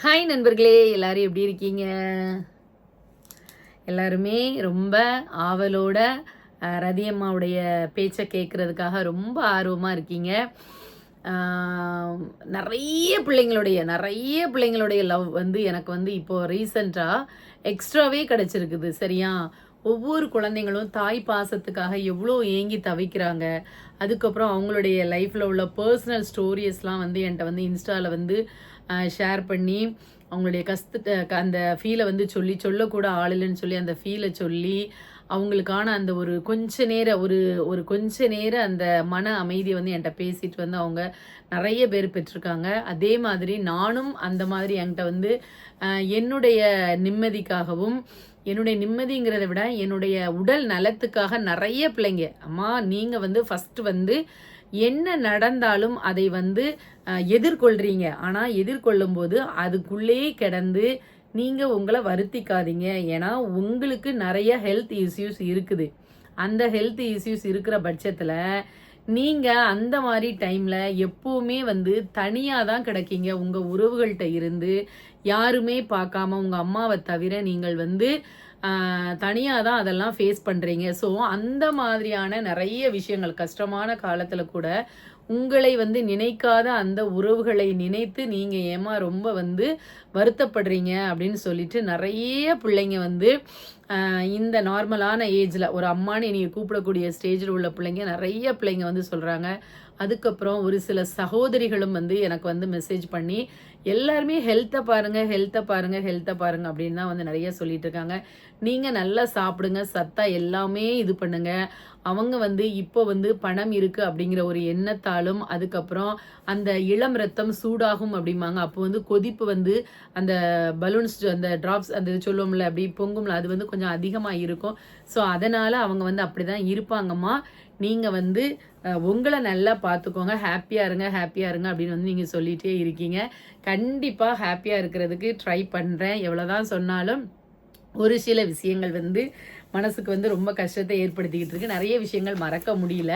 Hi நண்பர்களே, எல்லாரும் எப்படி இருக்கீங்க? எல்லாருமே ரொம்ப ஆவலோட ரதி அம்மாவுடைய பேச்சை கேட்குறதுக்காக ரொம்ப ஆர்வமாக இருக்கீங்க. நிறைய பிள்ளைங்களுடைய லவ் வந்து எனக்கு வந்து இப்போது ரீசண்டாக எக்ஸ்ட்ராவே கிடச்சிருக்குது. சரியா? ஒவ்வொரு குழந்தைங்களும் தாய் பாசத்துக்காக எவ்வளோ ஏங்கி தவிக்கிறாங்க. அதுக்கப்புறம் அவங்களுடைய லைஃப்பில் உள்ள பர்சனல் ஸ்டோரிஸ்லாம் வந்து என்கிட்ட வந்து இன்ஸ்டாவில் வந்து ஷேர் பண்ணி அவங்களுடைய அந்த ஃபீலை வந்து சொல்லக்கூட ஆள் இல்லைன்னு சொல்லி அந்த ஃபீலை சொல்லி அவங்களுக்கான அந்த ஒரு கொஞ்ச நேர அந்த மன அமைதியை வந்து என்கிட்ட பேசிட்டு வந்து அவங்க நிறைய பேர் பெற்றிருக்காங்க. அதே மாதிரி நானும் அந்த மாதிரி என்கிட்ட வந்து என்னுடைய நிம்மதிக்காகவும் என்னுடைய நிம்மதிங்கிறத விட என்னுடைய உடல் நலத்துக்காக நிறைய பிள்ளைங்க, அம்மா நீங்கள் வந்து ஃபஸ்ட்டு வந்து என்ன நடந்தாலும் அதை வந்து எதிர்கொள்கிறீங்க. ஆனால் எதிர்கொள்ளும் போது அதுக்குள்ளேயே கிடந்து நீங்கள் உங்களை வருத்திக்காதீங்க. ஏன்னா உங்களுக்கு நிறைய ஹெல்த் இஷ்யூஸ் இருக்குது. அந்த ஹெல்த் இஷ்யூஸ் இருக்கிற பட்சத்தில் நீங்கள் அந்த மாதிரி டைமில் எப்போவுமே வந்து தனியாக தான் கிடக்கீங்க. உங்கள் உறவுகள்கிட்ட இருந்து யாருமே பார்க்காம உங்கள் அம்மாவை தவிர நீங்கள் வந்து தனியாக தான் அதெல்லாம் ஃபேஸ் பண்ணுறீங்க. ஸோ அந்த மாதிரியான நிறைய விஷயங்கள் கஷ்டமான காலத்தில் கூட உங்களை வந்து நினைக்காத அந்த உறவுகளை நினைத்து நீங்கள் ஏமா ரொம்ப வந்து வருத்தப்படுறீங்க அப்படின்னு சொல்லிட்டு நிறைய பிள்ளைங்க வந்து இந்த நார்மலான ஏஜில் ஒரு அம்மானு நீங்கள் கூப்பிடக்கூடிய ஸ்டேஜில் உள்ள பிள்ளைங்க நிறைய பிள்ளைங்க வந்து சொல்கிறாங்க. அதுக்கப்புறம் ஒரு சில சகோதரிகளும் வந்து எனக்கு வந்து மெசேஜ் பண்ணி எல்லாருமே ஹெல்த்தை பாருங்கள் அப்படின்னு தான் வந்து நிறைய சொல்லிட்டு இருக்காங்க. நீங்கள் நல்லா சாப்பிடுங்க, சத்தா எல்லாமே இது பண்ணுங்க. அவங்க வந்து இப்போ வந்து பணம் இருக்குது அப்படிங்கிற ஒரு எண்ணத்தாலும் அதுக்கப்புறம் அந்த இளம் ரத்தம் சூடாகும் அப்படிம்பாங்க. அப்போ வந்து கொதிப்பு வந்து அந்த பலூன்ஸ் அந்த ட்ராப்ஸ் அந்த சொல்லுவோம்ல அப்படி பொங்கும்ல அது வந்து கொஞ்சம் அதிகமாக இருக்கும். ஸோ அதனால் அவங்க வந்து அப்படி தான் இருப்பாங்கம்மா. நீங்கள் வந்து உங்களை நல்லா பார்த்துக்கோங்க, ஹாப்பியாக இருங்க அப்படின்னு வந்து நீங்கள் சொல்லிகிட்டே இருக்கீங்க. கண்டிப்பாக ஹாப்பியாக இருக்கிறதுக்கு ட்ரை பண்ணுறேன். எவ்வளோதான் சொன்னாலும் ஒரு சில விஷயங்கள் வந்து மனசுக்கு வந்து ரொம்ப கஷ்டத்தை ஏற்படுத்திக்கிட்டு இருக்கு. நிறைய விஷயங்கள் மறக்க முடியல.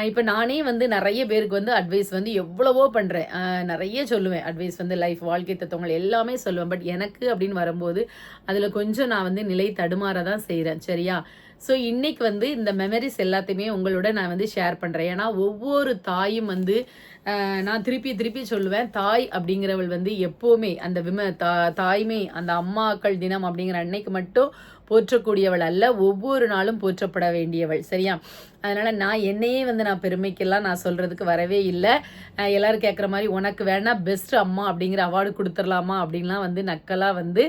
இப்போ நானே வந்து நிறைய பேருக்கு வந்து அட்வைஸ் வந்து எவ்வளவோ பண்ணுறேன். நிறைய சொல்லுவேன் அட்வைஸ் வந்து லைஃப் வாழ்க்கை தத்துவங்கள் எல்லாமே சொல்லுவேன். பட் எனக்கு அப்படின்னு வரும்போது அதில் கொஞ்சம் நான் வந்து நிலை தடுமாற தான் செய்கிறேன். சரியா? ஸோ இன்றைக்கி வந்து இந்த மெமரிஸ் எல்லாத்தையுமே உங்களோட நான் வந்து ஷேர் பண்ணுறேன். ஏன்னா ஒவ்வொரு தாயும் வந்து நான் திருப்பி சொல்லுவேன், தாய் அப்படிங்கிறவள் வந்து எப்போவுமே அந்த தாய்மை அந்த அம்மாக்கள் தினம் அப்படிங்கிற அன்னைக்கு மட்டும் போற்றக்கூடியவள் அல்ல, ஒவ்வொரு நாளும் போற்றப்பட வேண்டியவள். சரியா? அதனால் நான் என்னையே வந்து நான் பெருமைக்கெல்லாம் நான் சொல்கிறதுக்கு வரவே இல்லை. எல்லோரும் கேட்குற மாதிரி உனக்கு வேணா பெஸ்ட் அம்மா அப்படிங்கிற அவார்டு கொடுத்துடலாமா அப்படின்லாம் வந்து நக்கலாக வந்து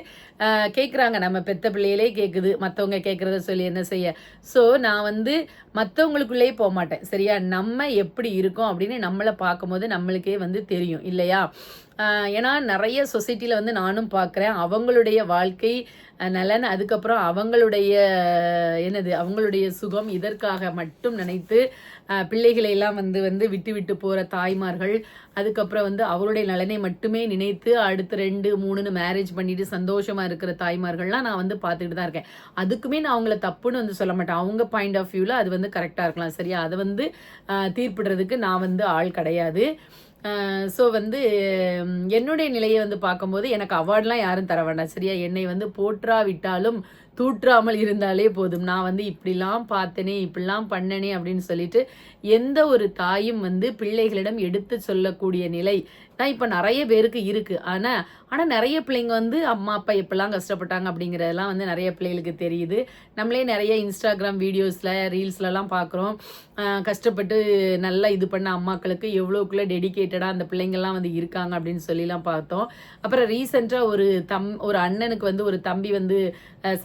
கேட்குறாங்க. நம்ம பெத்த பிள்ளையிலே கேட்குது, மற்றவங்க கேட்குறத சொல்லி என்ன செய்ய. ஸோ நான் வந்து மற்றவங்களுக்குள்ளேயே போக மாட்டேன். சரியா? நம்ம எப்படி இருக்கோம் அப்படின்னு நம்மளை பார்க்கும்போது நம்மளுக்கே வந்து தெரியும் இல்லையா? ஏன்னா நிறைய சொசைட்டியில் வந்து நானும் பார்க்குறேன். அவங்களுடைய வாழ்க்கை நலன், அதுக்கப்புறம் அவங்களுடைய சுகம் இதற்காக மட்டும் நினைத்து பிள்ளைகளை எல்லாம் வந்து விட்டு போகிற தாய்மார்கள், அதுக்கப்புறம் வந்து அவருடைய நலனை மட்டுமே நினைத்து அடுத்து 2, 3ன்னு மேரேஜ் பண்ணிட்டு சந்தோஷமாக இருக்கிற தாய்மார்கள்லாம் நான் வந்து பார்த்துக்கிட்டு தான் இருக்கேன். அதுக்குமே நான் அவங்கள தப்புன்னு வந்து சொல்ல மாட்டேன். அவங்க பாயிண்ட் ஆஃப் வியூவில் அது வந்து கரெக்டாக இருக்கலாம். சரியா? அதை வந்து தீர்ப்பிடுறதுக்கு நான் வந்து ஆள் கிடையாது. ஸோ வந்து என்னுடைய நிலையை வந்து பார்க்கும்போது எனக்கு அவார்ட்லாம் யாரும் தர வேண்டாம். சரியா? என்னை வந்து போற்றாவிட்டாலும் தூற்றாமல் இருந்தாலே போதும். நான் வந்து இப்படிலாம் பார்த்தனே, இப்படிலாம் பண்ணனே அப்படின்னு சொல்லிட்டு எந்த ஒரு தாயும் வந்து பிள்ளைகளிடம் எடுத்து சொல்லக்கூடிய நிலை தான் இப்போ நிறைய பேருக்கு இருக்குது. ஆனால் நிறைய பிள்ளைங்க வந்து அம்மா அப்பா எப்படிலாம் கஷ்டப்பட்டாங்க அப்படிங்கிறதெல்லாம் வந்து நிறைய பிள்ளைகளுக்கு தெரியுது. நம்மளே நிறைய இன்ஸ்டாகிராம் வீடியோஸில் ரீல்ஸ்லலாம் பார்க்குறோம். கஷ்டப்பட்டு நல்லா இது பண்ண அம்மாக்களுக்கு எவ்வளோக்குள்ளே டெடிக்கேட்டடாக அந்த பிள்ளைங்கள்லாம் வந்து இருக்காங்க அப்படின்னு சொல்லிலாம் பார்த்தோம். அப்புறம் ரீசெண்டாக ஒரு அண்ணனுக்கு வந்து ஒரு தம்பி வந்து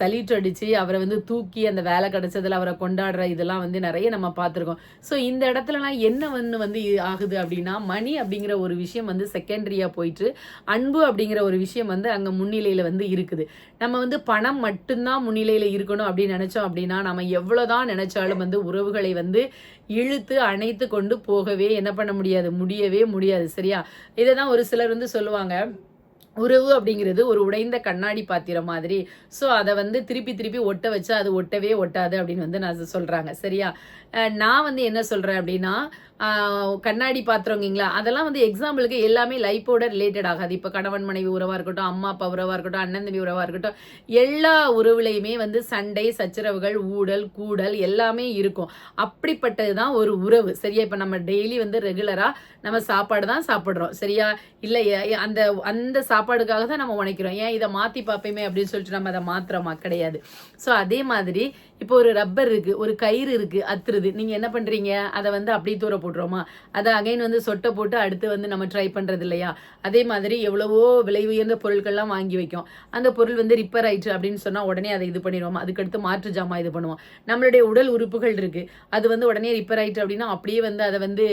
சலீட் அடித்து அவரை வந்து தூக்கி அந்த வேலை கிடைச்சதில் அவரை கொண்டாடுற இதெல்லாம் வந்து நிறைய நம்ம பார்த்துருக்கோம். ஸோ இந்த இடத்துலலாம் என்ன வந்து ஆகுது அப்படின்னா, மணி அப்படிங்கிற ஒரு விஷயம் வந்து செகண்டரியாக போயிட்டு அன்பு அப்படிங்கிற ஒரு விஷயம் வந்து அங்கே முன்னிலையில் வந்து இருக்குது. நம்ம வந்து பணம் மட்டும்தான் முன்னிலையில் இருக்கணும் அப்படின்னு நினச்சோம் அப்படின்னா நம்ம எவ்வளோதான் நினச்சாலும் வந்து உறவுகளை வந்து இழுத்து அணைத்து கொண்டு போகவே என்ன பண்ண முடியவே முடியாது. சரியா? இதை தான் ஒரு சிலர் வந்து சொல்லுவாங்க, உறவு அப்படிங்கிறது ஒரு உடைந்த கண்ணாடி பாத்திரம் மாதிரி. ஸோ அத வந்து திருப்பி திருப்பி ஒட்ட வச்சா அது ஒட்டவே ஒட்டாது அப்படின்னு வந்து நான் சொல்றாங்க. சரியா? நான் வந்து என்ன சொல்றேன் அப்படின்னா, அ கண்ணாடி பாத்திரங்கீங்களா, அதெல்லாம் வந்து எக்ஸாம்பிளுக்கு எல்லாமே லைஃப்போட ரிலேட்டட் ஆகாது. இப்ப கணவன் மனைவி உறவா இருக்கட்டும், அம்மா அப்பா உறவா இருக்கட்டும், அண்ணன் தம்பி உறவா இருக்கட்டும், எல்லா உறவுலயுமே வந்து சண்டை, சச்சரவுகள், ஊடல், கூடல் எல்லாமே இருக்கும். அப்படிப்பட்டது தான் ஒரு உறவு. சரியா? இப்ப நம்ம டெய்லி வந்து ரெகுலரா நம்ம சாப்பாடு தான் சாப்பிடுறோம். சரியா? இல்ல அந்த அந்த சாப்பாடுக்காக தான் நம்ம உழைக்கிறோம். ஏன் இத மாத்தி பார்ப்போமே அப்படின்னு சொல்லிட்டு நம்ம அத மாத்துறோமா? கிடையாது. ஸோ அதே மாதிரி இப்போ ஒரு ரப்பர் இருக்கு, ஒரு கயிறு இருக்கு, அத்துருது. நீங்க என்ன பண்றீங்க? அத வந்து அப்படியே தூர போட்டுருவோமா? அத அகைன் வந்து சொட்ட போட்டு அடுத்து வந்து நம்ம ட்ரை பண்றது இல்லையா? அதே மாதிரி எவ்வளவோ விலை உயர்ந்த பொருட்கள்லாம் வாங்கி வைக்கும். அந்த பொருள் வந்து ரிப்பேர் ஆயிடுச்சு அப்படின்னு சொன்னா உடனே அத இது பண்ணிருவோமா? அதுக்கடுத்து மாற்று ஜாமான் இது பண்ணுவோம். நம்மளுடைய உடல் உறுப்புகள் இருக்கு. அது வந்து உடனே ரிப்பேர் ஆயிட்டு அப்படின்னா அப்படியே வந்து அத வந்து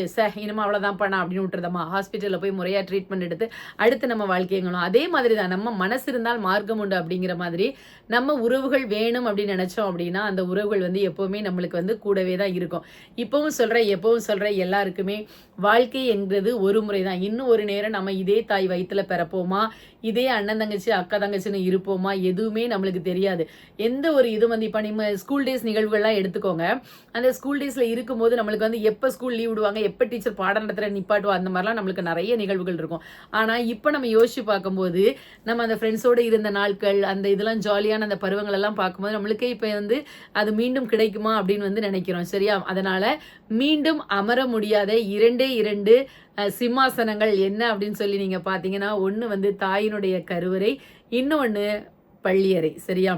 இனிமே அவ்வளோதான் பண்ண அப்படின்னு விட்டுறதமா? ஹாஸ்பிட்டல்ல போய் முறையா ட்ரீட்மெண்ட் எடுத்து அடுத்து நம்ம வாழ்க்கையங்களும். அதே மாதிரி தான் நம்ம மனசு இருந்தால் மார்க்கம் உண்டு அப்படிங்கிற மாதிரி நம்ம உறவுகள் வேணும் அப்படின்னு நினைச்சோம் அப்படின்னா அந்த உறவுகள் வந்து எப்பவுமே நம்மளுக்கு வந்து கூடவே தான் இருக்கும். இப்பவும் சொல்றேன், எப்பவும் சொல்றேன், எல்லாருக்குமே வாழ்க்கை என்கிறது ஒரு முறை தான். இன்னும் ஒரு நேரம் நம்ம இதே தாய் வயித்துல பிறப்போமா, இதே அண்ணன் தங்கச்சி அக்கா தங்கச்சின்னு இருப்போமா, எதுவுமே நம்மளுக்கு தெரியாது. எந்த ஒரு இது வந்து இப்ப நம்ம ஸ்கூல் டேஸ் நிகழ்வுகள்லாம் எடுத்துக்கோங்க. அந்த ஸ்கூல் டேஸ்ல இருக்கும்போது நம்மளுக்கு வந்து எப்ப ஸ்கூல் லீவ் விடுவாங்க, எப்ப டீச்சர் பாடம் நடத்துற நிப்பாட்டுவா, அந்த மாதிரிலாம் நம்மளுக்கு நிறைய நிகழ்வுகள் இருக்கும். ஆனா இப்ப நம்ம யோசிச்சு பார்க்கும்போது நம்ம அந்த ஃப்ரெண்ட்ஸோட இருந்த நாட்கள், அந்த இதெல்லாம் ஜாலியான அந்த பருவங்கள் எல்லாம் பார்க்கும்போது நம்மளுக்கே இப்ப வந்து அது மீண்டும் கிடைக்குமா அப்படின்னு வந்து நினைக்கிறோம். சரியா? அதனால மீண்டும் அமர முடியாத 2 சிம்மாசனங்கள் என்ன அப்படின்னு சொல்லி நீங்க பார்த்தீங்கன்னா, ஒண்ணு வந்து தாயினுடைய கருவறை, இன்னொன்னு பள்ளியறை. சரியா?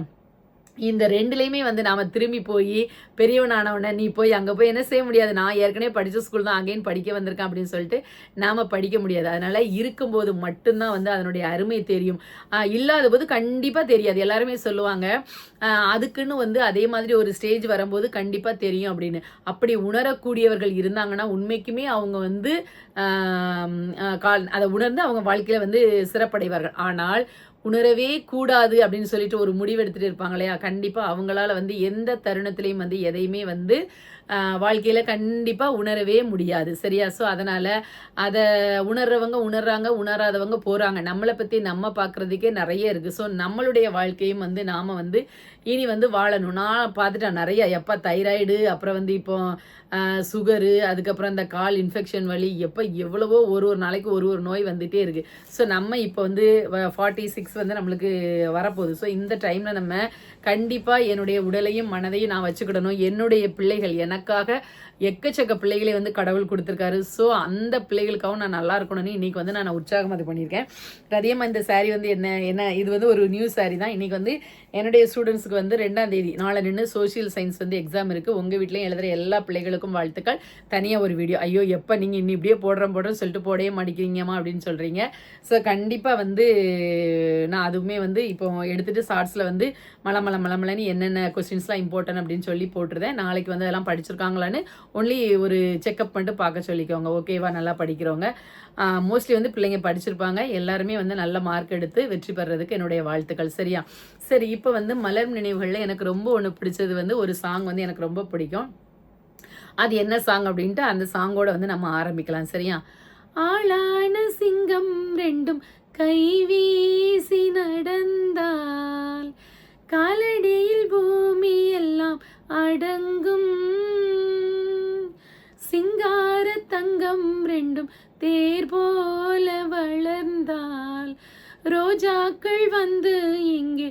இந்த 2லயுமே வந்து நாம திரும்பி போயி, பெரியவன் ஆனவுடனே, "நீ போய் அங்க போய் என்ன செய்ய முடியாது. நான் ஏற்கனவே படிச்ச ஸ்கூல் தான் அகைன் படிக்க வந்திருக்கேன்." அப்படின்னு சொல்லிட்டு நாம படிக்க முடியாது. அதனால இருக்கும்போது மட்டும் தான் வந்து அதனுடைய அருமை தெரியும். இல்லாதபோது கண்டிப்பா தெரியாது. எல்லாருமே சொல்லுவாங்க, அதுக்குன்னு வந்து அதே மாதிரி ஒரு ஸ்டேஜ் வரும்போது கண்டிப்பா தெரியும் அப்படின்னு. அப்படி உணரக்கூடியவர்கள் இருந்தாங்கன்னா, உண்மைக்குமே அவங்க வந்து அத உணர்ந்து அவங்க வாழ்க்கையில வந்து சிறப்படைவார்கள். ஆனால் உணரவே கூடாது அப்படின்னு சொல்லிட்டு ஒரு முடிவு எடுத்துட்டு இருப்பாங்க இல்லையா? கண்டிப்பா அவங்களால வந்து எந்த தருணத்திலயும் வந்து எதையுமே வந்து வாழ்க்கையில கண்டிப்பா உணரவே முடியாது. சரியா? ஸோ அதனால அத உணர்றவங்க உணர்றாங்க, உணராதவங்க போறாங்க. நம்மள பத்தி நம்ம பார்க்குறதுக்கே நெறைய இருக்கு. ஸோ நம்மளுடைய வாழ்க்கையும் வந்து நாம வந்து இனி வந்து வாழணும். நான் பார்த்துட்டேன் நெறைய. எப்ப தைராய்டு, அப்புறம் வந்து இப்போ சுகரு, அதுக்கப்புறம் இந்த கால் இன்ஃபெக்ஷன் வலி, எவ்வளவோ ஒரு ஒரு நாளைக்கு ஒரு ஒரு நோய் வந்துட்டே இருக்கு. ஸோ நம்ம இப்போ வந்து 46 வந்து நம்மளுக்கு வரப்போகுது. ஸோ இந்த டைம்ல நம்ம கண்டிப்பா என்னுடைய உடலையும், மனதையும் நான் வச்சுக்கிடணும். என்னுடைய பிள்ளைகள் எனக்காக எக்கச்சக்க பிள்ளைகளை வந்து கடவுள் குடுத்துருக்காரு. ஸோ அந்த பிள்ளைகளுக்காகவும் நான் நல்லா இருக்கணும்னு இன்னைக்கு வந்து நான் உற்சாகமா இது பண்ணியிருக்கேன். அதேமாரி இந்த சாரி வந்து என்ன இது வந்து ஒரு நியூ சாரி தான். இன்னைக்கு வந்து என்னுடைய ஸ்டூடெண்ட்ஸ்க்கு வந்து 2ஆம் தேதி நாளன்று சோசியல் சயின்ஸ் வந்து எக்ஸாம் இருக்கு. உங்க வீட்லயும் எழுதுற எல்லா பிள்ளைகளுக்கும் வாழ்த்துக்கள். தனியா ஒரு வீடியோ. ஐயோ! எப்ப நீங்க இன்னி இப்படியே போடுறேன்னு சொல்லிட்டு போடவே மாட்டேங்கிறீங்கம்மா அப்படின்னு சொல்றீங்க. ஸோ கண்டிப்பா வந்து நான் அதுவுமே வந்து இப்போ எடுத்துட்டு ஷார்ட்ஸ்ல வந்து மலமலன்னு என்னென்ன கொஸ்டின்ஸ்லாம் இம்பார்ட்டன்ட் அப்படின்னு சொல்லி போட்டுருந்தேன். நாளைக்கு வந்து அதெல்லாம் படிச்சிருக்காங்களான்னு ஒன்லி ஒரு செக்அப் பண்ணிட்டு பார்க்க சொல்லிக்கோங்க. ஓகேவா? நல்லா படிக்கிறவங்க. மோஸ்ட்லி வந்து பிள்ளைங்க படிச்சிருப்பாங்க. எல்லாருமே வந்து நல்ல மார்க் எடுத்து வெற்றி பெறதுக்கு என்னுடைய வாழ்த்துக்கள். சரியா? சரி, இப்போ வந்து மலரும் நினைவுகள்ல எனக்கு ரொம்ப ஒண்ணு பிடிச்சது வந்து ஒரு சாங் வந்து எனக்கு ரொம்ப பிடிக்கும். அது என்ன சாங் அப்படின்ட்டு அந்த சாங்கோட வந்து நம்ம ஆரம்பிக்கலாம். சரியா? ஆளான சிங்கம் ரெண்டும் கைவீசி நடந்தால் காலடியில் பூமி எல்லாம் அடங்கும். சிங்கார தங்கம் ரெண்டும் தேர் போல வளர்ந்தால் ரோஜாக்கள் வந்து இங்கே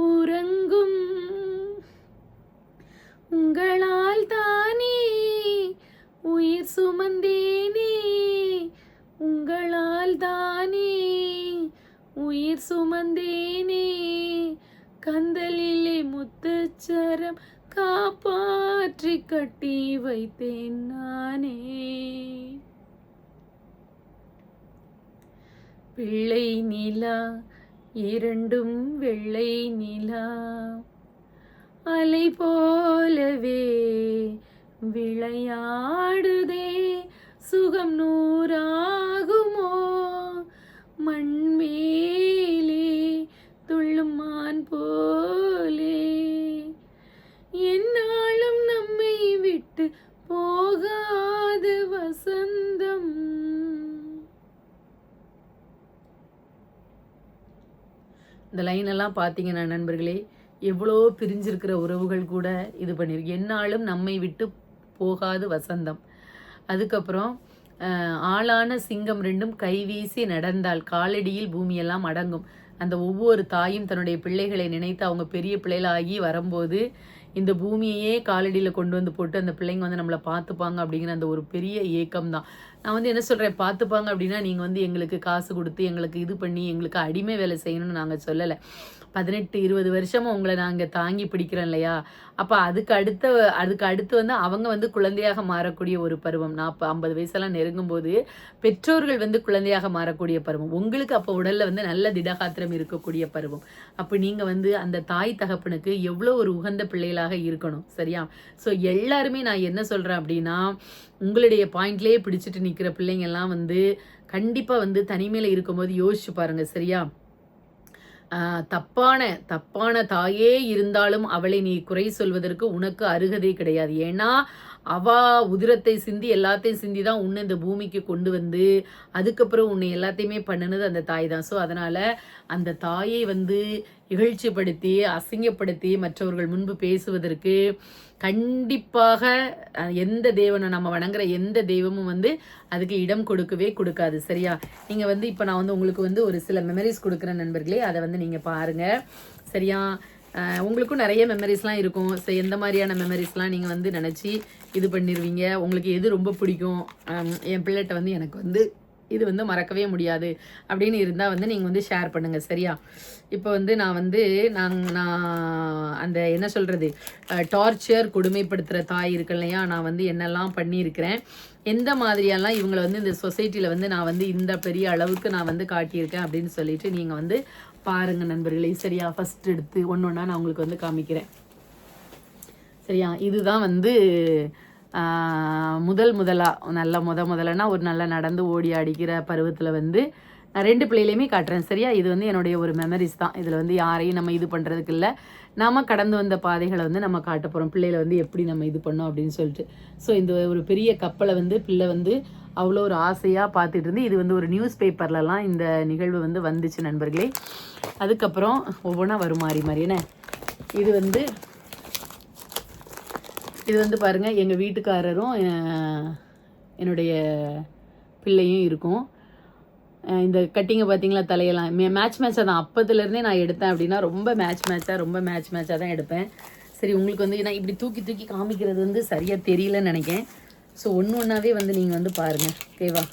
உறங்கும். உங்களால் தானே உயிர் சுமந்தேனே, உங்களால் தானே உயிர் சுமந்தேனே, கந்தலிலே முத்துச்சரம் காப்பாற்றி கட்டி வைத்தேன் நானே. வெள்ளை நிலா, இரண்டும் வெள்ளை நிலா, அலை போலவே விளையாடுதே, சுகம் நூறாகுமோ மண்மேலே துள்ளும் மான் போலே, என்னாலும் நம்மை விட்டு போகாத வசந்தம். இந்த லைனெல்லாம் பார்த்தீங்கன்னா நண்பர்களே, எவ்வளோ பிரிஞ்சிருக்கிற உறவுகள் கூட இது பண்ணியிருக்கு. எந்நாளும் நம்மை விட்டு போகாது வசந்தம். அதுக்கப்புறம் ஆளான சிங்கம் ரெண்டும் கைவீசி நடந்தால் காலடியில் பூமியெல்லாம் அடங்கும். அந்த ஒவ்வொரு தாயும் தன்னுடைய பிள்ளைகளை நினைத்து அவங்க பெரிய பிள்ளைகளாகி வரும்போது இந்த பூமியையே காலடியில் கொண்டு வந்து போட்டு அந்த பிள்ளைங்க வந்து நம்மளை பார்த்துப்பாங்க அப்படிங்கிற அந்த ஒரு பெரிய ஏக்கம் தான். நான் வந்து என்ன சொல்கிறேன், பார்த்துப்பாங்க அப்படின்னா நீங்கள் வந்து எங்களுக்கு காசு கொடுத்து எங்களுக்கு இது பண்ணி எங்களுக்கு அடிமை வேலை செய்யணும்னு நாங்கள் சொல்லலை. 18-20 வருஷமாக உங்களை நாங்கள் தாங்கி பிடிக்கிறோம் இல்லையா? அப்போ அதுக்கு அடுத்து வந்து அவங்க வந்து குழந்தையாக மாறக்கூடிய ஒரு பருவம். 50 வயசெல்லாம் நெருங்கும்போது பெற்றோர்கள் வந்து குழந்தையாக மாறக்கூடிய பருவம். உங்களுக்கு அப்போ உடலில் வந்து நல்ல திடகாத்திரம் இருக்கக்கூடிய பருவம். அப்போ நீங்கள் வந்து அந்த தாய் தகப்பனுக்கு எவ்வளோ ஒரு உகந்த பிள்ளைகளாக இருக்கணும். சரியா? ஸோ எல்லாருமே நான் என்ன சொல்கிறேன் அப்படின்னா, உங்களுடைய பாயிண்ட்லேயே பிடிச்சிட்டு நிற்கிற பிள்ளைங்கள்லாம் வந்து கண்டிப்பாக வந்து தனிமையில் இருக்கும்போது யோசிச்சு பாருங்கள். சரியா? தப்பான தாயே இருந்தாலும் அவளை நீ குறை சொல்வதற்கு உனக்கு அருகதை கிடையாது. ஏன்னா அவ உதிரத்தை சிந்தி எல்லாத்தையும் சிந்தி தான் உன்னை இந்த பூமிக்கு கொண்டு வந்து அதுக்கப்புறம் உன்னை எல்லாத்தையுமே பண்ணினது அந்த தாய் தான். ஸோ அதனால் அந்த தாயை வந்து இகழ்ச்சிப்படுத்தி அசிங்கப்படுத்தி மற்றவர்கள் முன்பு பேசுவதற்கு கண்டிப்பாக எந்த தேவனை நம்ம வணங்குற எந்த தெய்வமும் வந்து அதுக்கு இடம் கொடுக்கவே கொடுக்காது. சரியா? நீங்கள் வந்து இப்போ நான் வந்து உங்களுக்கு வந்து ஒரு சில மெமரிஸ் கொடுக்குறேன் நண்பர்களே, அதை வந்து நீங்கள் பாருங்கள். சரியா? உங்களுக்கும் நிறைய மெமரிஸ்லாம் இருக்கும். ஸோ எந்த மாதிரியான மெமரிஸ்லாம் நீங்கள் வந்து நினச்சி இது பண்ணிடுவீங்க, உங்களுக்கு எது ரொம்ப பிடிக்கும், என் பிள்ளைகிட்ட வந்து எனக்கு வந்து இது வந்து மறக்கவே முடியாது அப்படின்னு இருந்தால் வந்து நீங்கள் வந்து ஷேர் பண்ணுங்கள். சரியா? இப்போ வந்து நான் அந்த என்ன சொல்கிறது, டார்ச்சர் கொடுமைப்படுத்துகிற தாய் இருக்கு இல்லையா, நான் வந்து என்னெல்லாம் பண்ணியிருக்கிறேன், எந்த மாதிரியெல்லாம் இவங்களை வந்து இந்த சொசைட்டியில் வந்து நான் வந்து இந்த பெரிய அளவுக்கு நான் வந்து காட்டியிருக்கேன் அப்படின்னு சொல்லிட்டு நீங்கள் வந்து பாருங்கள் நண்பர்களே. சரியா? ஃபஸ்ட் எடுத்து ஒன்றா நான் உங்களுக்கு வந்து காமிக்கிறேன். சரியா? இதுதான் வந்து முதலனா ஒரு நல்லா நடந்து ஓடி அடிக்கிற பருவத்தில் வந்து நான் 2 பிள்ளைகளையுமே காட்டுறேன். சரியா? இது வந்து என்னுடைய ஒரு மெமரிஸ் தான். இதில் வந்து யாரையும் நம்ம இது பண்ணுறதுக்கு இல்லை, நாம் கடந்து வந்த பாதைகளை வந்து நம்ம காட்ட போகிறோம், பிள்ளைகளை வந்து எப்படி நம்ம இது பண்ணோம் அப்படின்னு சொல்லிட்டு. ஸோ இந்த ஒரு பெரிய கப்பலை வந்து பிள்ளை வந்து அவ்வளோ ஒரு ஆசையாக பார்த்துட்டு இருந்து, இது வந்து ஒரு நியூஸ் பேப்பர்லலாம் இந்த நிகழ்வு வந்து வந்துச்சு நண்பர்களே. அதுக்கப்புறம் ஒவ்வொன்றா வரும் மாறி என்ன இது வந்து பாருங்கள், எங்கள் வீட்டுக்காரரும் என்னுடைய பிள்ளையும் இருக்கும். இந்த கட்டிங்கை பார்த்தீங்களா, தலையெல்லாம் மேட்சாக தான் அப்போதுலேருந்தே நான் எடுத்தேன். அப்படின்னா ரொம்ப மேட்சாக தான் எடுப்பேன். சரி, உங்களுக்கு வந்து நான் இப்படி தூக்கி காமிக்கிறது வந்து சரியாக தெரியலன்னு நினைக்கிறேன். ஸோ ஒன்றாவே வந்து நீங்கள் வந்து பாருங்கள். ஓகேவா?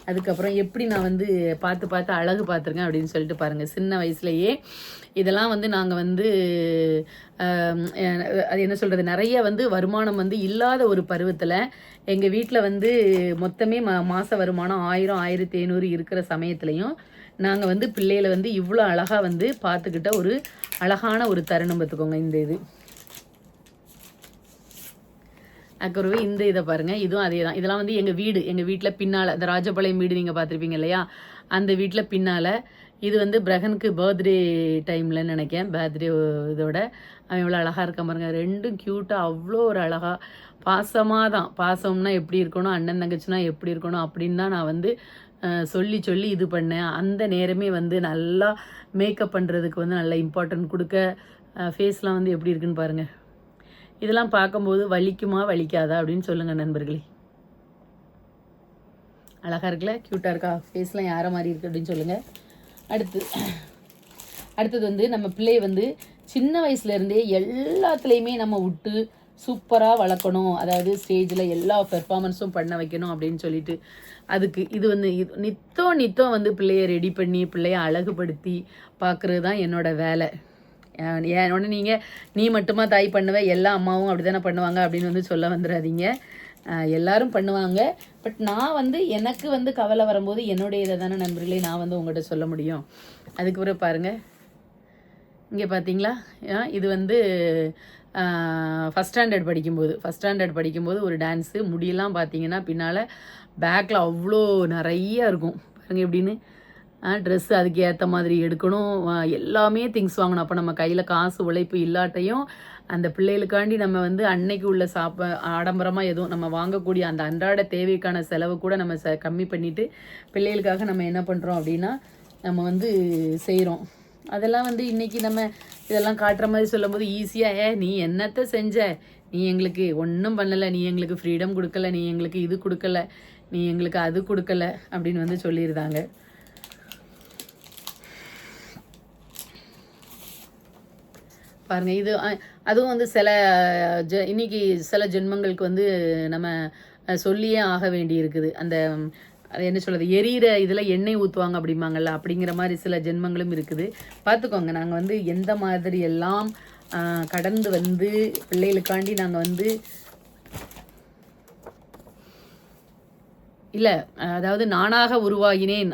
அதுக்கப்புறம் எப்படி நான் வந்து பார்த்து அழகு பார்த்துருக்கேன் அப்படின்னு சொல்லிட்டு பாருங்கள். சின்ன வயசுலேயே இதெல்லாம் வந்து நாங்கள் வந்து அது என்ன சொல்கிறது, நிறைய வந்து வருமானம் வந்து இல்லாத ஒரு பருவத்தில் எங்கள் வீட்டில் வந்து மொத்தமே மாத வருமானம் 1000-1500 இருக்கிற சமயத்துலையும் நாங்கள் வந்து பிள்ளைகளை வந்து இவ்வளோ அழகாக வந்து பார்த்துக்கிட்ட ஒரு அழகான ஒரு தருணம் பார்த்துக்கோங்க. இந்த இது அக்கறவே இந்த இதை பாருங்கள், இதுவும் அதே தான். இதெல்லாம் வந்து எங்கள் வீட்டில் பின்னால், அந்த ராஜபாளையம் வீடு நீங்கள் பார்த்துருப்பீங்க இல்லையா, அந்த வீட்டில் பின்னால். இது வந்து பிரகனுக்கு பர்த்டே டைமில்னு நினைக்கிறேன், பர்த்டே இதோட. அவன் எவ்வளோ அழகாக இருக்கான் பாருங்க, ரெண்டும் க்யூட்டாக அவ்வளோ ஒரு அழகாக பாசமாக தான். பாசம்னா எப்படி இருக்கணும், அண்ணன் தங்கச்சினா எப்படி இருக்கணும் அப்படின்னு தான் நான் வந்து சொல்லி இது பண்ணேன். அந்த நேரமே வந்து நல்லா மேக்கப் பண்ணுறதுக்கு வந்து நல்லா இம்பார்ட்டன்ட் கொடுக்க, ஃபேஸ்லாம் வந்து எப்படி இருக்குன்னு பாருங்கள். இதெல்லாம் பார்க்கும்போது வலிக்குமா வலிக்காதா அப்படின்னு சொல்லுங்கள் நண்பர்களே. அழகாக இருக்குல்ல, க்யூட்டாக இருக்கா, ஃபேஸ்லாம் யாரை மாதிரி இருக்குது அப்படின்னு சொல்லுங்கள். அடுத்தது வந்து நம்ம பிள்ளையை வந்து சின்ன வயசுலேருந்தே எல்லாத்துலேயுமே நம்ம விட்டு சூப்பராக வளர்க்கணும். அதாவது ஸ்டேஜில் எல்லா பெர்ஃபார்மன்ஸும் பண்ண வைக்கணும் அப்படின்னு சொல்லிட்டு, அதுக்கு இது வந்து நித்தம் வந்து பிள்ளையை ரெடி பண்ணி பிள்ளையை அழகுபடுத்தி பார்க்குறது தான் என்னோடய வேலை. உடனே நீங்கள் நீ மட்டுமா தாய் பண்ணுவ, எல்லா அம்மாவும் அப்படி தானே பண்ணுவாங்க அப்படின்னு வந்து சொல்ல வந்துடாதீங்க. எல்லாரும் பண்ணுவாங்க. பட் நான் வந்து எனக்கு வந்து கவலை வரும்போது என்னுடைய இதை தானே நண்பர்களே நான் வந்து உங்கள்கிட்ட சொல்ல முடியும். அதுக்கு பிறகு பாருங்கள், இங்கே பார்த்தீங்களா, இது வந்து ஃபஸ்ட் ஸ்டாண்டர்ட் படிக்கும்போது ஒரு டான்ஸு. முடியெல்லாம் பார்த்தீங்கன்னா பின்னால் பேக்கில் அவ்வளோ நிறைய இருக்கும் பாருங்கள் எப்படின்னு. ட்ரெஸ்ஸு அதுக்கு ஏற்ற மாதிரி எடுக்கணும், எல்லாமே திங்ஸ் வாங்கணும். அப்போ நம்ம கையில் காசு உழைப்பு இல்லாட்டையும் அந்த பிள்ளைகளுக்காண்டி நம்ம வந்து அன்னைக்கு உள்ள ஆடம்பரமாக எதுவும் நம்ம வாங்கக்கூடிய அந்த அன்றாட தேவைக்கான செலவு கூட நம்ம கம்மி பண்ணிவிட்டு பிள்ளைகளுக்காக நம்ம என்ன பண்ணுறோம் அப்படின்னா நம்ம வந்து செய்கிறோம். அதெல்லாம் வந்து இன்றைக்கி நம்ம இதெல்லாம் காட்டுற மாதிரி சொல்லும்போது ஈஸியாக நீ என்னத்தை செஞ்ச, நீ எங்களுக்கு ஒன்றும் பண்ணலை, நீ எங்களுக்கு ஃப்ரீடம் கொடுக்கல, நீ எங்களுக்கு இது கொடுக்கல, நீ எங்களுக்கு அது கொடுக்கல அப்படின்னு வந்து சொல்லியிருந்தாங்க. பாருங்கள், இது அதுவும் வந்து சில இன்னைக்கு சில ஜென்மங்களுக்கு வந்து நம்ம சொல்லியே ஆக வேண்டி இருக்குது. அந்த அது என்ன சொல்கிறது, எரியிற இதில் எண்ணெய் ஊற்றுவாங்க அப்படிம்பாங்கள்ல, அப்படிங்கிற மாதிரி சில ஜென்மங்களும் இருக்குது. பார்த்துக்கோங்க, நாங்கள் வந்து எந்த மாதிரி எல்லாம் கடந்து வந்து பிள்ளைகளுக்காண்டி நாங்கள் வந்து இல்லை, அதாவது நானாக உருவாகினேன்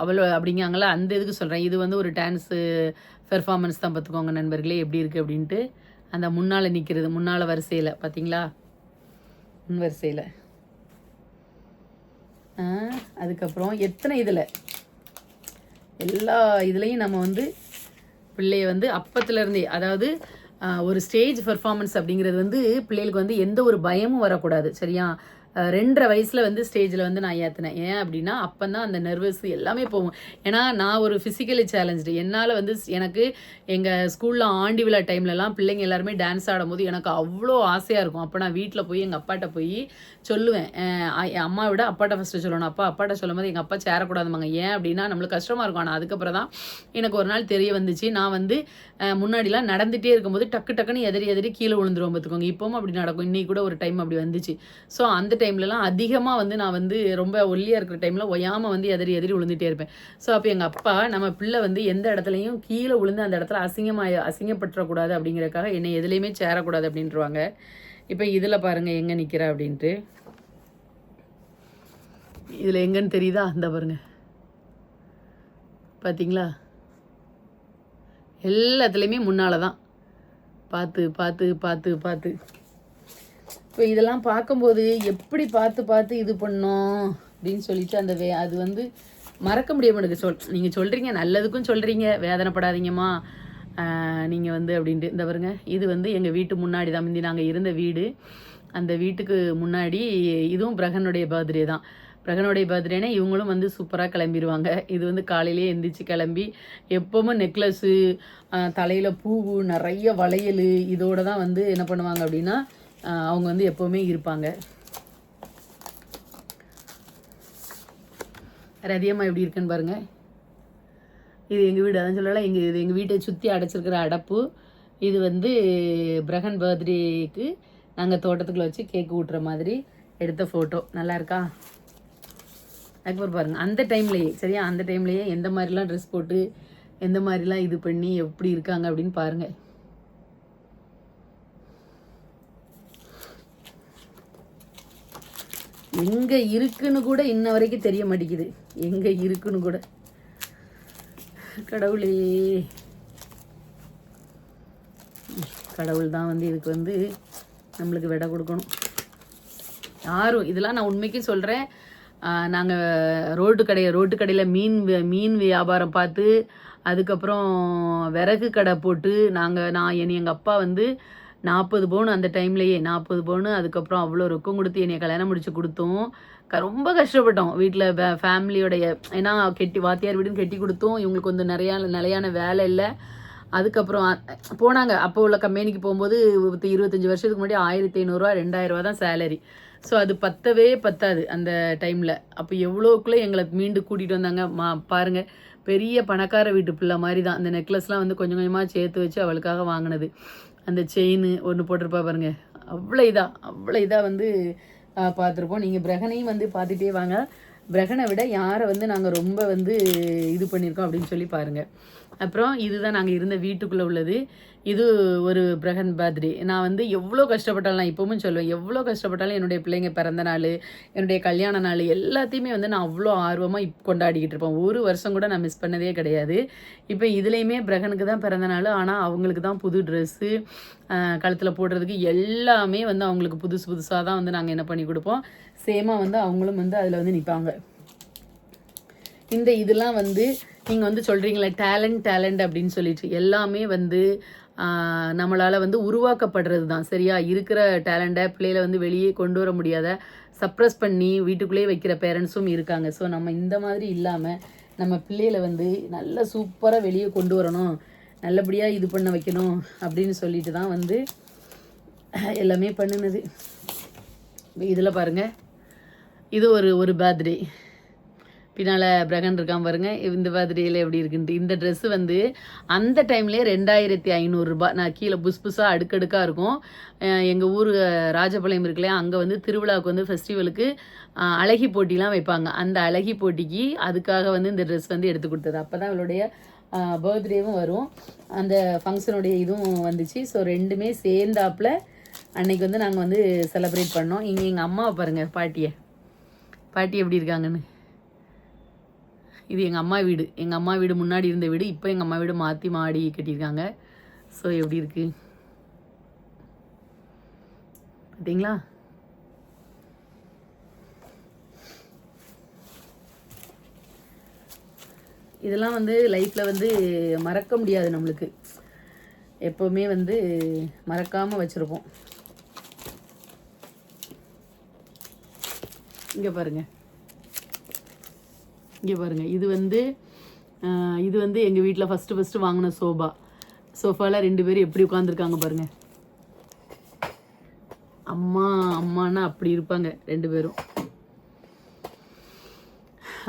அவள் அப்படிங்காங்களா, அந்த இதுக்கு சொல்கிறேன். இது வந்து ஒரு டான்ஸு பெர்ஃபார்மன்ஸ் தான். பார்த்துக்கோங்க நண்பர்களே எப்படி இருக்குது அப்படின்ட்டு. அந்த முன்னால் நிற்கிறது, முன்னால் வரிசையில் பார்த்தீங்களா, முன் வரிசையில். அதுக்கப்புறம் எத்தனை இதில் எல்லா இதுலேயும் நம்ம வந்து பிள்ளைய வந்து அப்பத்துலேருந்தே, அதாவது ஒரு ஸ்டேஜ் பெர்ஃபார்மன்ஸ் அப்படிங்கிறது வந்து பிள்ளைகளுக்கு வந்து எந்த ஒரு பயமும் வரக்கூடாது. சரியா? 2.5 வயசில் வந்து ஸ்டேஜில் வந்து நான் ஏற்றினேன். ஏன் அப்படின்னா அப்போ தான் அந்த நர்வஸ் எல்லாமே போகும். ஏன்னா நான் ஒரு ஃபிசிக்கலி சேலஞ்சு. என்னால் வந்து எனக்கு எங்கள் ஸ்கூலில் ஆண்டி விழா டைம்லலாம் பிள்ளைங்க எல்லாருமே டான்ஸ் ஆடும்போது எனக்கு அவ்வளோ ஆசையாக இருக்கும். அப்போ நான் வீட்டில் போய் எங்கள் அப்பாட்ட போய் சொல்லுவேன். அம்மா விட அப்பாட்ட ஃபஸ்ட்டு சொல்லணும். அப்பாட்ட சொல்லும் போது எங்கள் அப்பா சேரக்கூடாதுமாங்க. ஏன் அப்படின்னா நம்மளுக்கு கஷ்டமாக இருக்கும். ஆனால் அதுக்கப்புறம் தான் எனக்கு ஒரு நாள் தெரிய வந்துச்சு. நான் வந்து முன்னாடிலாம் நடந்துகிட்டே இருக்கும்போது டக்குன்னு எதிரி கீழே விழுந்துருவோம். பார்த்துக்கோங்க. இப்போவும் அப்படி நடக்கும். இன்றைக்கி கூட ஒரு டைம் அப்படி வந்துச்சு. ஸோ அந்த டைம்லலாம் அதிகமாக வந்து நான் வந்து ரொம்ப ஒல்லியாக இருக்கிற டைமில் ஒய்யாமல் வந்து எதிரி விழுந்துகிட்டே இருப்பேன். ஸோ அப்போ எங்கள் அப்பா நம்ம பிள்ளை வந்து எந்த இடத்துலையும் கீழே விழுந்து அந்த இடத்துல அசிங்கப்பட்டுறக்கூடாது அப்படிங்கிறதுக்காக என்னை எதுலேயுமே சேரக்கூடாது அப்படின்ட்டுருவாங்க. இப்போ இதில் பாருங்கள் எங்கே நிற்கிறா அப்படின்ட்டு. இதில் எங்கன்னு தெரியுதா? அந்த பாருங்க, பார்த்தீங்களா? எல்லாத்துலேயுமே முன்னால் தான். பார்த்து இப்போ இதெல்லாம் பார்க்கும்போது எப்படி பார்த்து இது பண்ணோம் அப்படின்னு சொல்லிட்டு அந்த அது வந்து மறக்க முடிய மாட்டேங்குது. நீங்கள் சொல்கிறீங்க, நல்லதுக்கும் சொல்கிறீங்க, வேதனைப்படாதீங்கம்மா நீங்கள் வந்து அப்படின்ட்டு. இந்த பாருங்க, இது வந்து எங்கள் வீட்டு முன்னாடி தான், முந்தி நாங்கள் இருந்த வீடு. அந்த வீட்டுக்கு முன்னாடி இதுவும் பிரகனுடைய பர்த்டே தான். பிரகனுடைய பர்த்டேனா இவங்களும் வந்து சூப்பராக கிளம்பிடுவாங்க. இது வந்து காலையிலே எந்திரிச்சு கிளம்பி எப்போவும் நெக்லஸ்ஸு, தலையில் பூவு, நிறைய வளையல், இதோடு தான் வந்து என்ன பண்ணுவாங்க அப்படின்னா அவங்க வந்து எப்போவுமே இருப்பாங்க. ரதியம்மா எப்படி இருக்குன்னு பாருங்கள். இது எங்கள் வீடு, அதான் சொல்லலாம். இது எங்கள் வீட்டை சுற்றி அடைச்சிருக்கிற அடப்பு. இது வந்து பிரகன் பர்த்டேக்கு நாங்கள் தோட்டத்துக்குள்ளே வச்சு கேக்கு ஊட்டுற மாதிரி எடுத்த ஃபோட்டோ. நல்லா இருக்கா? அதுக்கப்புறம் பாருங்கள், அந்த டைம்லேயே, சரியா, அந்த டைம்லேயே எந்த மாதிரிலாம் ட்ரெஸ் போட்டு எந்த மாதிரிலாம் இது பண்ணி எப்படி இருக்காங்க அப்படின்னு பாருங்கள். எங்கே இருக்குன்னு கூட இன்ன வரைக்கும் தெரிய மாட்டேங்குது. எங்கே இருக்குன்னு கூட. கடவுளே, கடவுள் தான் வந்து இதுக்கு வந்து நம்மளுக்கு விடை கொடுக்கணும். யாரும் இதெல்லாம் நான் உண்மைக்கும் சொல்கிறேன். நாங்கள் ரோட்டு கடையில் மீன் வியாபாரம் பார்த்து, அதுக்கப்புறம் விறகு கடை போட்டு நான் எங்கள் அப்பா வந்து 40 பவுன் அந்த டைம்லேயே 40 பவுன், அதுக்கப்புறம் அவ்வளோ ரொக்கம் கொடுத்து என்னை கல்யாணம் முடிச்சு கொடுத்தோம். ரொம்ப கஷ்டப்பட்டோம் வீட்டில் ஃபேமிலியோடைய. ஏன்னா வாத்தியார் வீடுன்னு கட்டி கொடுத்தோம். இவங்களுக்கு வந்து நிலையான வேலை இல்லை. அதுக்கப்புறம் போனாங்க. அப்போ உள்ள கம்பெனிக்கு போகும்போது 25 வருஷத்துக்கு முன்னாடி 1500 2000 தான் சேலரி. ஸோ அது பத்தாது அந்த டைமில். அப்போ எவ்வளோக்குள்ளே எங்களை மீண்டு கூட்டிகிட்டு வந்தாங்க. பாருங்கள், பெரிய பணக்கார வீட்டு பிள்ளை மாதிரி தான். அந்த நெக்லஸ்லாம் வந்து கொஞ்சம் கொஞ்சமாக சேர்த்து வச்சு அவளுக்காக வாங்கினது. அந்த செயின் ஒன்று போட்டிருப்பா பாருங்க, அவ்வளோ இதாக வந்து பார்த்துருப்போம். நீங்கள் பிரகனையும் வந்து பார்த்துட்டே வாங்க. பிரகனை விட யாரை வந்து நாங்கள் ரொம்ப வந்து இது பண்ணியிருக்கோம் அப்படின்னு சொல்லி பாருங்கள். அப்புறம் இதுதான் நாங்கள் இருந்த வீட்டுக்குள்ளே உள்ளது. இது ஒரு பிரகன் பர்த்டே. நான் வந்து எவ்வளோ கஷ்டப்பட்டாலும், நான் இப்போவும் சொல்லுவேன், எவ்வளோ கஷ்டப்பட்டாலும் என்னுடைய பிள்ளைங்க பிறந்த நாள், என்னுடைய கல்யாண நாள் எல்லாத்தையுமே வந்து நான் அவ்வளோ ஆர்வமாக கொண்டாடிக்கிட்டு இருப்பேன். ஒரு வருஷம் கூட நான் மிஸ் பண்ணதே கிடையாது. இப்போ இதுலேயுமே பிரகனுக்கு தான் பிறந்த நாள். ஆனால் அவங்களுக்கு தான் புது ட்ரெஸ்ஸு, கழுத்தில் போடுறதுக்கு எல்லாமே வந்து அவங்களுக்கு புதுசாக தான் வந்து நாங்கள் என்ன பண்ணி கொடுப்போம். சேமாக வந்து அவங்களும் வந்து அதில் வந்து நிற்பாங்க. இந்த இதெல்லாம் வந்து நீங்கள் வந்து சொல்கிறீங்களே டேலண்ட் அப்படின்னு சொல்லிட்டு, எல்லாமே வந்து நம்மளால் வந்து உருவாக்கப்படுறது தான். சரியா? இருக்கிற டேலண்ட்டை பிள்ளைகளை வந்து வெளியே கொண்டு வர முடியாத, சப்ரஸ் பண்ணி வீட்டுக்குள்ளேயே வைக்கிற பேரண்ட்ஸும் இருக்காங்க. ஸோ நம்ம இந்த மாதிரி இல்லாமல் நம்ம பிள்ளைகளை வந்து நல்லா சூப்பராக வெளியே கொண்டு வரணும், நல்லபடியாக இது பண்ண வைக்கணும் அப்படின்னு சொல்லிட்டு தான் வந்து எல்லாமே பண்ணினது. இதில் பாருங்கள், இது ஒரு பர்த்டே. பின்னால் பிரகன் இருக்கான் பாருங்க, இந்த பர்த்டேயில் எப்படி இருக்குன்ட்டு. இந்த ட்ரெஸ்ஸு வந்து அந்த டைம்லேயே 2500 ரூபாய். நான் கீழே புதுசாக அடுக்கடுக்காக இருக்கும். எங்கள் ஊர் ராஜபாளையம் இருக்குல்லையா, அங்கே வந்து திருவிழாவுக்கு வந்து ஃபெஸ்டிவலுக்கு அழகி போட்டிலாம் வைப்பாங்க. அந்த அழகி போட்டிக்கு அதுக்காக வந்து இந்த ட்ரெஸ் வந்து எடுத்து கொடுத்தது. அப்போ தான் அவளுடைய பர்த்டேவும் வரும், அந்த ஃபங்க்ஷனுடைய இதுவும் வந்துச்சு. ஸோ ரெண்டுமே சேர்ந்தாப்பில் அன்னைக்கு வந்து நாங்கள் வந்து செலிப்ரேட் பண்ணோம். இங்கே எங்கள் அம்மாவை பாருங்கள், பாட்டி எப்படி இருக்காங்கன்னு. இது எங்கள் அம்மா வீடு. எங்கள் அம்மா வீடு முன்னாடி இருந்த வீடு, இப்போ எங்கள் அம்மா வீடு மாற்றி மாடி கட்டியிருக்காங்க. ஸோ எப்படி இருக்குது பார்த்தீங்களா? இதெல்லாம் வந்து லைஃப்பில் வந்து மறக்க முடியாது நம்மளுக்கு, எப்போவுமே வந்து மறக்காமல் வச்சுருப்போம். இங்கே பாருங்கள், இது வந்து எங்கள் வீட்டில் ஃபஸ்ட்டு வாங்கின சோஃபாவில் 2 பேரும் எப்படி உட்காந்துருக்காங்க பாருங்கள். அம்மானா அப்படி இருப்பாங்க 2 பேரும்.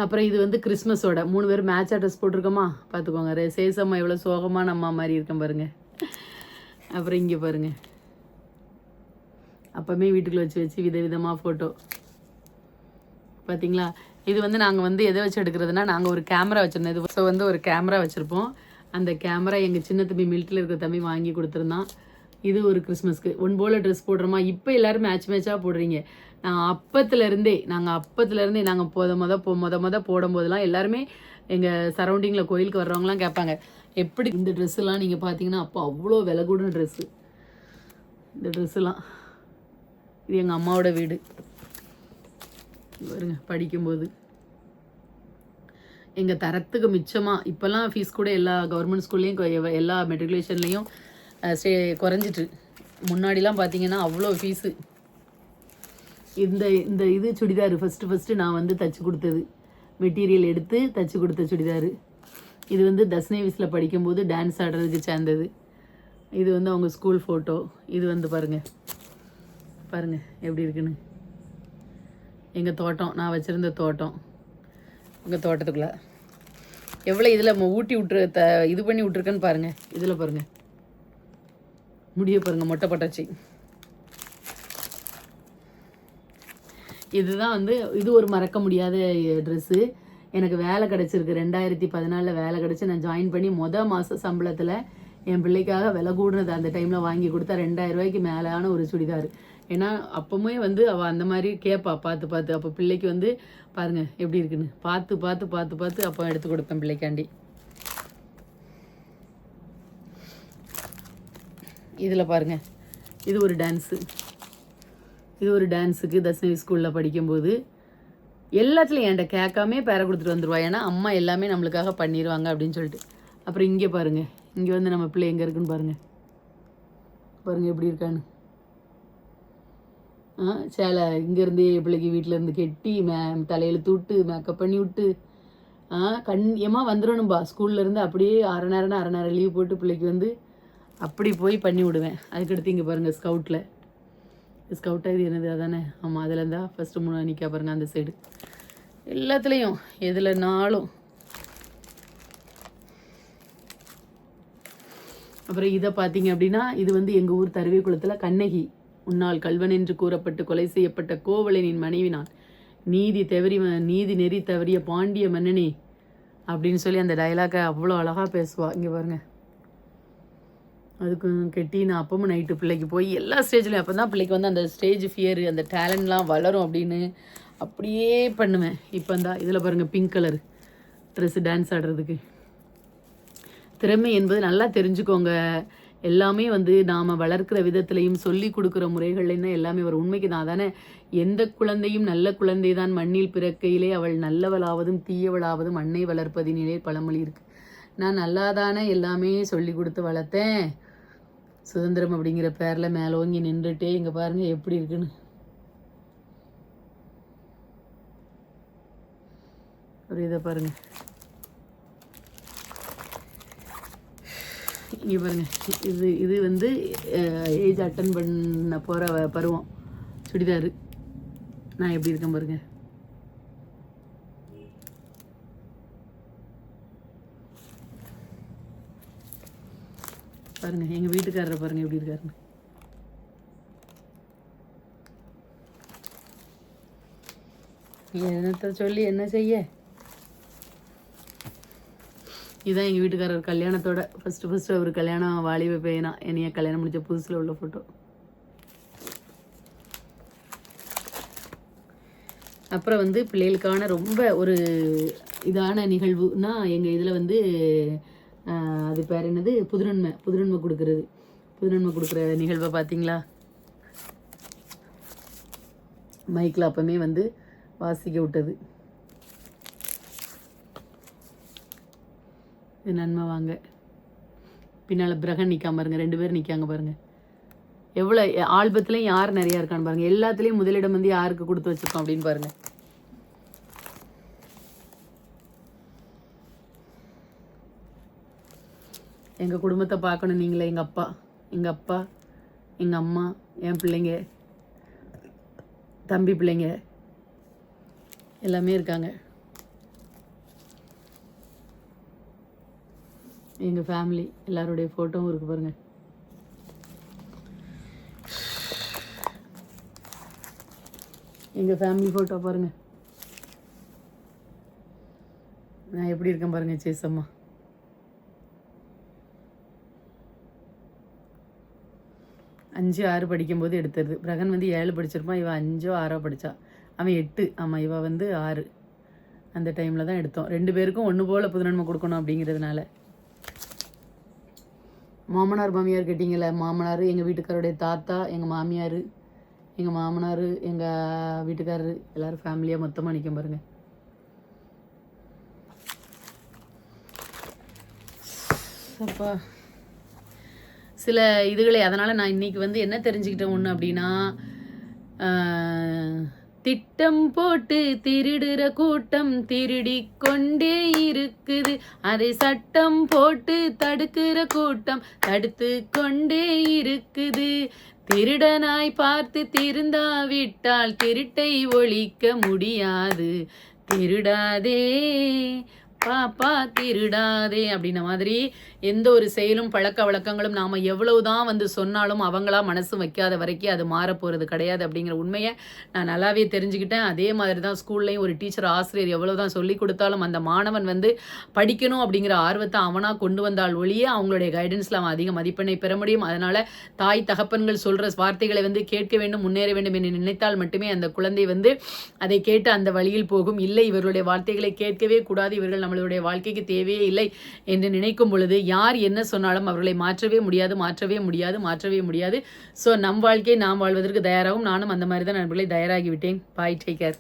அப்புறம் இது வந்து கிறிஸ்மஸோட 3 பேரும் மேட்சாக ட்ரெஸ் போட்டிருக்கோமா பார்த்துக்கோங்க. சேசம்மா எவ்வளோ சோகமான அம்மா மாதிரி இருக்கேன் பாருங்கள். அப்புறம் இங்கே பாருங்கள், அப்போவுமே வீட்டுக்குள்ளே வச்சு விதவிதமாக ஃபோட்டோ பார்த்தீங்களா. இது வந்து நாங்கள் வந்து எதை வச்சு எடுக்கிறதுனா, நாங்கள் ஒரு கேமரா வச்சுருந்தோம். இது ஸோ வந்து ஒரு கேமரா வச்சுருப்போம். அந்த கேமரா எங்கள் சின்ன தம்பி மில்ட்டில் இருக்கிற தம்பி வாங்கி கொடுத்துருந்தான். இது ஒரு கிறிஸ்மஸ்க்கு போல் ட்ரெஸ் போடுறோமா. இப்போ எல்லோரும் மேட்சாக போடுறீங்க. நாங்கள் அப்பத்துலேருந்தே நாங்கள் மொத போடும்போதெல்லாம் எல்லாருமே எங்கள் சரௌண்டிங்கில் கோயிலுக்கு வர்றவங்களாம் கேட்பாங்க, எப்படி இந்த ட்ரெஸ்ஸெல்லாம் நீங்கள் பார்த்தீங்கன்னா அப்போ அவ்வளோ விலை கூடின ட்ரெஸ்ஸு இந்த ட்ரெஸ்ஸெல்லாம். இது எங்கள் அம்மாவோட வீடு வருங்க. படிக்கும்போது எங்கள் தரத்துக்கு மிச்சமாக இப்போல்லாம் ஃபீஸ் கூட எல்லா கவர்மெண்ட் ஸ்கூல்லேயும் எல்லா மெட்ரிகுலேஷன்லேயும் குறைஞ்சிட்டு. முன்னாடிலாம் பார்த்தீங்கன்னா அவ்வளோ ஃபீஸு. இந்த இது சுடிதார் ஃபஸ்ட்டு நான் வந்து தைச்சி கொடுத்தது, மெட்டீரியல் எடுத்து தைச்சி கொடுத்த சுடிதார். இது வந்து தஸ்னேவிஸில் படிக்கும்போது டான்ஸ் ஆடுறதுக்கு சேர்ந்தது. இது வந்து அவங்க ஸ்கூல் ஃபோட்டோ. இது வந்து பாருங்கள் எப்படி இருக்குன்னு. எங்கள் தோட்டம், நான் வச்சுருந்த தோட்டம், எங்கள் தோட்டத்துக்குள்ளே எவ்வளோ இதில் ஊட்டி இது பண்ணி விட்ருக்கேன்னு பாருங்கள். இதில் பாருங்கள், முடிய பாருங்கள், மொட்டை பட்டாச்சி. இதுதான் வந்து இது ஒரு மறக்க முடியாத ட்ரெஸ்ஸு. எனக்கு வேலை கிடச்சிருக்கு, 2014 வேலை கிடச்சி நான் ஜாயின் பண்ணி மாத சம்பளத்தில் என் பிள்ளைக்காக விலை கூடுனது அந்த டைமில் வாங்கி கொடுத்தா 2000 ரூபாய்க்கு மேலான ஒரு சுடிதார். ஏன்னா அப்போவுமே வந்து அவள் அந்த மாதிரி கேட்பா பார்த்து. அப்போ பிள்ளைக்கு வந்து பாருங்கள் எப்படி இருக்குன்னு பார்த்து அப்போ எடுத்து கொடுப்பேன் பிள்ளைக்காண்டி. இதில் பாருங்கள், இது ஒரு டான்ஸுக்கு தஸ்னவி ஸ்கூலில் படிக்கும்போது எல்லாத்துலேயும் என்கிட்ட கேட்காமே பேரை கொடுத்துட்டு வந்துடுவா. ஏன்னா அம்மா எல்லாமே நம்மளுக்காக பண்ணிடுவாங்க அப்படின்னு சொல்லிட்டு. அப்புறம் இங்கே பாருங்கள், இங்கே வந்து நம்ம பிள்ளை எங்கே இருக்குன்னு பாருங்கள் எப்படி இருக்கான்னு. சேலை இங்கேருந்தே பிள்ளைக்கு வீட்டிலேருந்து கெட்டி தலையில் தூட்டு மேக்கப் பண்ணி விட்டு ஏமா வந்துடணும்பா ஸ்கூல்லேருந்து. அப்படியே அரை நேரம் லீவ் போட்டு பிள்ளைக்கு வந்து அப்படி போய் பண்ணி விடுவேன். அதுக்கடுத்து இங்கே பாருங்கள், ஸ்கவுட்டாக இது என்னது அதானே, ஆமாம் அதில் இருந்தால் ஃபஸ்ட்டு 3 நிற்கா பாருங்கள் அந்த சைடு. எல்லாத்துலேயும் எதுலனாலும். அப்புறம் இதை பார்த்தீங்க அப்படின்னா, இது வந்து எங்கள் ஊர் தருவேக்குளத்தில் கண்ணகி, உன்னால் கல்வன் என்று கூறப்பட்டு கொலை செய்யப்பட்ட கோவலனின் மனைவி நான், நீதி நெறி தவறிய பாண்டிய மன்னனே அப்படின்னு சொல்லி அந்த டைலாக்கை அவ்வளோ அழகாக பேசுவாள். இங்கே பாருங்கள், அதுக்கு கெட்டி நான் அப்பவும் நைட்டு பிள்ளைக்கு போய் எல்லா ஸ்டேஜ்லையும், அப்போ தான் பிள்ளைக்கு வந்து அந்த ஸ்டேஜ் ஃபியர், அந்த டேலண்ட்லாம் வளரும் அப்படின்னு அப்படியே பண்ணுவேன். இப்போ தான் இதில் பாருங்கள், பிங்க் கலர் ட்ரெஸ்ஸு டான்ஸ் ஆடுறதுக்கு. திறமை என்பது நல்லா தெரிஞ்சுக்கோங்க. எல்லாமே வந்து நாம் வளர்க்குற விதத்துலையும் சொல்லி கொடுக்குற முறைகள்லையும் தான் எல்லாமே வரும். உண்மைக்கு தான் தானே, எந்த குழந்தையும் நல்ல குழந்தை தான் மண்ணில் பிறக்கையிலே அவள் நல்லவளாவதும் தீயவளாவதும் அன்னை வளர்ப்பதினிலே பழமொழி இருக்குது. நான் நல்லா தானே எல்லாமே சொல்லி கொடுத்து வளர்த்தேன். சுதந்திரம் அப்படிங்கிற பேரில் மேலோங்கி நின்றுட்டே இங்கே பாருங்கள் எப்படி இருக்குன்னு. ஒரு இதை பாருங்கள், இங்கே பாருங்கள், இது வந்து ஏஜ் அட்டன் பண்ண போகிற பருவம். சுடிதாரு நான் எப்படி இருக்கேன் பாருங்க. பாருங்க எங்கள் வீட்டுக்காரரை பாருங்க எப்படி இருக்காருன்னு. என்னத்தை சொல்லி என்ன செய்ய. இதுதான் எங்கள் வீட்டுக்காரர் கல்யாணத்தோட ஃபஸ்ட்டு அவர் கல்யாணம் வாலிப பையனா என்னைய கல்யாணம் முடிச்ச புதுசில் உள்ள ஃபோட்டோ. அப்புறம் வந்து பிள்ளைகளுக்கான ரொம்ப ஒரு இதான நிகழ்வுனா எங்கள் இதில் வந்து அது பேர் என்னது, புதுநன்மை கொடுக்குற நிகழ்வை பார்த்தீங்களா? மைக்கில் அப்பமே வந்து வாசிக்க விட்டது. இது நன்மை வாங்க. பின்னால் பிரகன் நிற்காம பாருங்க, 2 பேர் நிற்காங்க பாருங்க. எவ்வளோ ஆல்பத்துலேயும் யார் நிறையா இருக்கான்னு பாருங்கள். எல்லாத்துலேயும் முதலிடம் வந்து யாருக்கு கொடுத்து வச்சுருக்கோம் அப்படின்னு பாருங்கள். எங்கள் குடும்பத்தை பார்க்கணும் நீங்களே. எங்கள் அப்பா, எங்கள் அம்மா, என் பிள்ளைங்க, தம்பி பிள்ளைங்க எல்லாமே இருக்காங்க. எங்கள் ஃபேமிலி எல்லாருடைய ஃபோட்டோவும் இருக்குது பாருங்கள். எங்கள் ஃபேமிலி ஃபோட்டோ பாருங்கள். நான் எப்படி இருக்கேன் பாருங்கள். சேசம்மா அஞ்சு 6 படிக்கும்போது எடுத்துருது. பிரகன் வந்து 7 படிச்சிருப்பான், இவன் 5ஓ 6ஓ படித்தா. அவன் 8, ஆமாம் இவ வந்து 6. அந்த டைமில் தான் எடுத்தோம். 2 பேருக்கும் ஒன்று போல் புதுநன்மை கொடுக்கணும் அப்படிங்கிறதுனால. மாமனார் மாமியார் கேட்டிங்களே, மாமனார் எங்கள் வீட்டுக்காரோடைய தாத்தா, எங்கள் மாமியார், எங்கள் மாமனார், எங்கள் வீட்டுக்காரரு எல்லோரும் ஃபேமிலியாக மொத்தமாக நிற்கும் பாருங்கள். அப்பா சில இதுகளை. அதனால் நான் இன்றைக்கி வந்து என்ன தெரிஞ்சுக்கிட்டேன் ஒன்று அப்படின்னா, திட்டம் போட்டு திருடுற கூட்டம் திருடி கொண்டே இருக்குது, அதை சட்டம் போட்டு தடுக்கிற கூட்டம் தடுத்து கொண்டே இருக்குது. திருடனாய் பார்த்து திருந்தாவிட்டால் திருட்டை ஒழிக்க முடியாது. திருடாதே பாப்பா திருடாதே அப்படின்ன மாதிரி எந்த ஒரு செயலும் பழக்க வழக்கங்களும் நாம் எவ்வளவுதான் வந்து சொன்னாலும் அவங்களா மனசு வைக்காத வரைக்கும் அது மாறப்போகிறது கிடையாது அப்படிங்கிற உண்மையை நான் நல்லாவே தெரிஞ்சுக்கிட்டேன். அதே மாதிரி தான் ஸ்கூல்லையும் ஒரு டீச்சர் ஆசிரியர் எவ்வளவுதான் சொல்லி கொடுத்தாலும் அந்த மாணவன் வந்து படிக்கணும் அப்படிங்கிற ஆர்வத்தை அவனாக கொண்டு வந்தால் ஒழிய அவங்களுடைய கைடன்ஸில் அவன் அதிக மதிப்பெண்ணை பெற முடியும். அதனால் தாய் தகப்பன்கள் சொல்கிற வார்த்தைகளை வந்து கேட்க வேண்டும், முன்னேற வேண்டும் என்று நினைத்தால் மட்டுமே அந்த குழந்தை வந்து அதை கேட்டு அந்த வழியில் போகும். இல்லை இவர்களுடைய வார்த்தைகளை கேட்கவே கூடாது, இவர்கள் நம்மளுடைய வாழ்க்கைக்கு தேவையே இல்லை என்று நினைக்கும் பொழுது யார் என்ன சொன்னாலும் அவர்களை மாற்றவே முடியாது. ஸோ நம் வாழ்க்கையை நாம் வாழ்வதற்கு தயாராகும். நானும் அந்த மாதிரி தான் நண்பர்களை தயாராகிவிட்டேன். பாய், டேக் கேர்.